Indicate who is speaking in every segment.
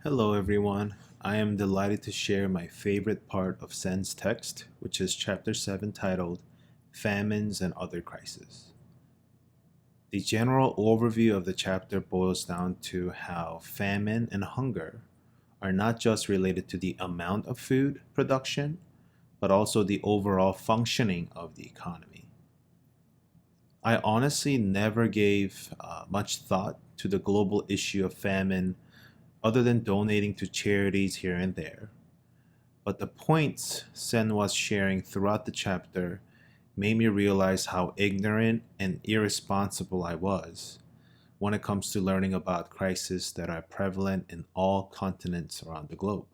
Speaker 1: Hello, everyone. I am delighted to share my favorite part of Sen's text, which is Chapter 7 titled Famines and Other Crises. The general overview of the chapter boils down to how famine and hunger are not just related to the amount of food production, but also the overall functioning of the economy. I honestly never gave much thought to the global issue of famine other than donating to charities here and there. But the points Sen was sharing throughout the chapter made me realize how ignorant and irresponsible I was when it comes to learning about crises that are prevalent in all continents around the globe.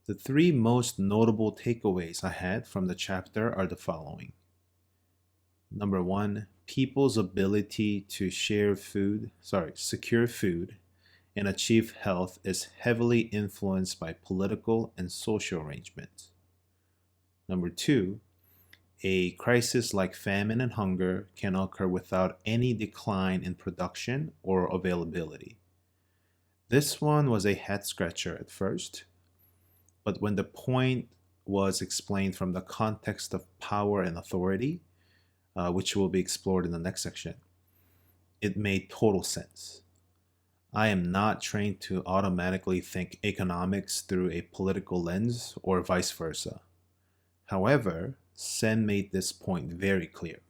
Speaker 1: The three most notable takeaways I had from the chapter are the following. Number one, people's ability to secure food and achieve health is heavily influenced by political and social arrangements. Number two, a crisis like famine and hunger can occur without any decline in production or availability. This one was a head scratcher at first, but when the point was explained from the context of power and authority, which will be explored in the next section, it made total sense. I am not trained to automatically think economics through a political lens or vice versa. However, Sen made this point very clear.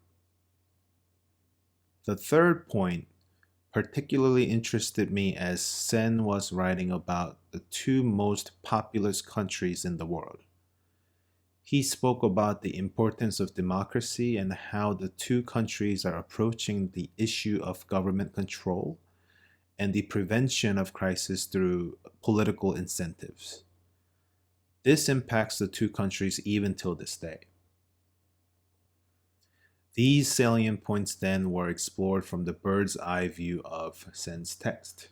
Speaker 1: The third point particularly interested me as Sen was writing about the two most populous countries in the world. He spoke about the importance of democracy and how the two countries are approaching the issue of government control and the prevention of crisis through political incentives. This impacts the two countries even till this day. These salient points then were explored from the bird's eye view of Sen's text.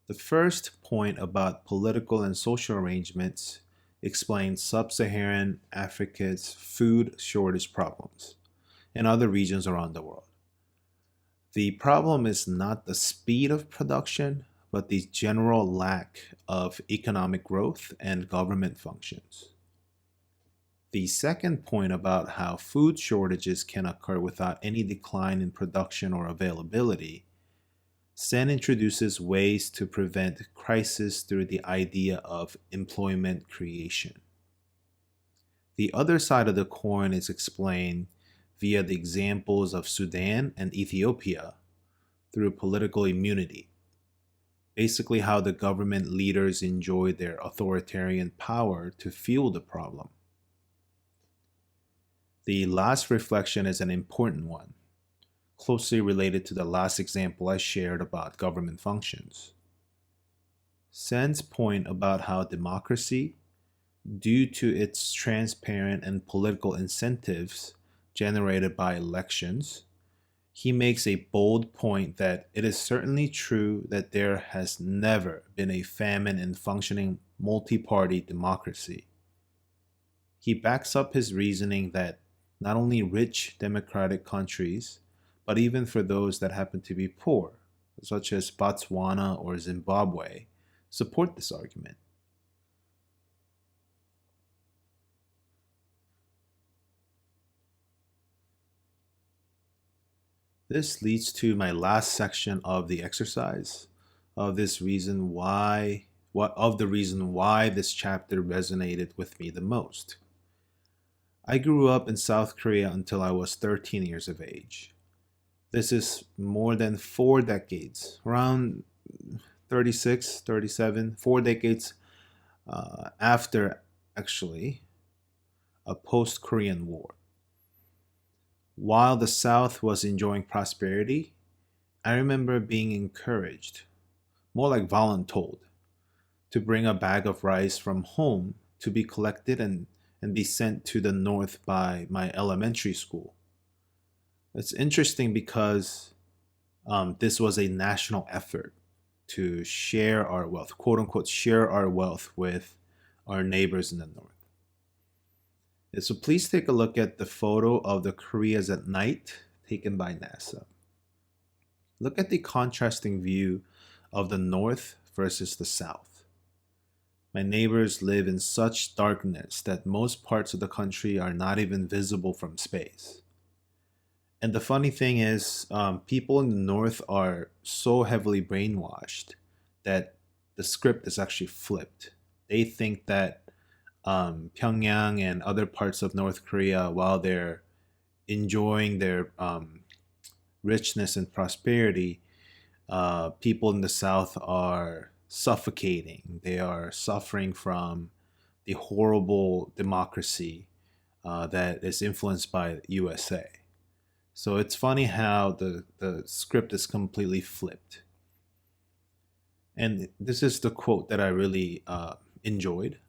Speaker 1: The first point about political and social arrangements explains sub-Saharan Africa's food shortage problems and other regions around the world. The problem is not the speed of production, but the general lack of economic growth and government functions. The second point about how food shortages can occur without any decline in production or availability, Sen introduces ways to prevent crisis through the idea of employment creation. The other side of the coin is explained via the examples of Sudan and Ethiopia through political immunity. Basically, how the government leaders enjoy their authoritarian power to fuel the problem. The last reflection is an important one, closely related to the last example I shared about government functions. Sen's point about how democracy, due to its transparent and political incentives generated by elections, he makes a bold point that it is certainly true that there has never been a famine in functioning multi-party democracy. He backs up his reasoning that not only rich democratic countries, but even for those that happen to be poor, such as Botswana or Zimbabwe, support this argument. This leads to my last section of the exercise of this reason why the reason why this chapter resonated with me the most. I grew up in South Korea until I was 13 years of age. This is more than 4 decades, around 36, 37, 4 decades after actually a post Korean War. While the South was enjoying prosperity, I remember being encouraged, more like voluntold, to bring a bag of rice from home to be collected and be sent to the North by my elementary school. It's interesting because this was a national effort to share our wealth, quote unquote, share our wealth with our neighbors in the North. So please take a look at the photo of the Koreas at night taken by NASA. Look at the contrasting view of the north versus the south. My neighbors live in such darkness that most parts of the country are not even visible from space. And the funny thing is, people in the north are so heavily brainwashed that the script is actually flipped. They think that Pyongyang and other parts of North Korea, while they're enjoying their richness and prosperity, people in the South are suffocating. They are suffering from the horrible democracy that is influenced by USA. So it's funny how the script is completely flipped. And this is the quote that I really enjoyed.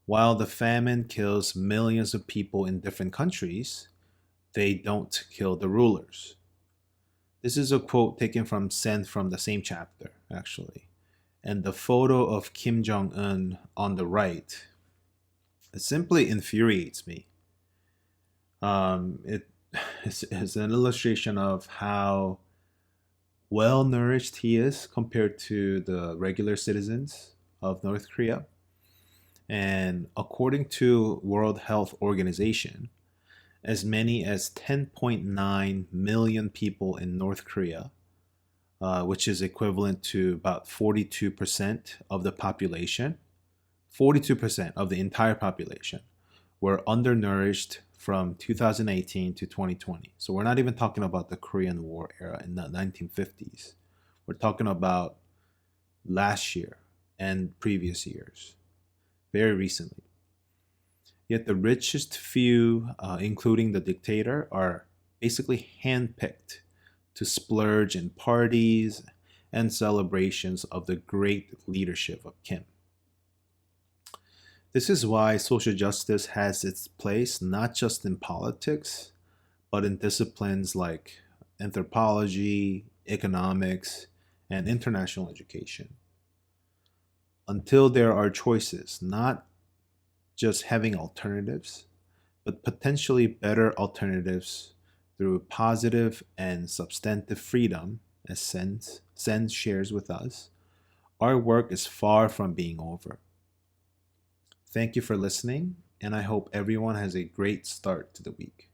Speaker 1: While the famine kills millions of people in different countries, they don't kill the rulers. This is a quote taken from Sen from the same chapter, actually. And the photo of Kim Jong un on the right, it simply infuriates me. It's an illustration of how well nourished he is compared to the regular citizens of North Korea. And according to World Health Organization, as many as 10.9 million people in North Korea, which is equivalent to about 42% of the population, 42% of the entire population, were undernourished from 2018 to 2020. So we're not even talking about the Korean War era in the 1950s. We're talking about last year and previous years, very recently. Yet the richest few, including the dictator, are basically handpicked to splurge in parties and celebrations of the great leadership of Kim. This is why social justice has its place not just in politics, but in disciplines like anthropology, economics, and international education. Until there are choices, not just having alternatives, but potentially better alternatives through positive and substantive freedom, as Sen shares with us, our work is far from being over. Thank you for listening, and I hope everyone has a great start to the week.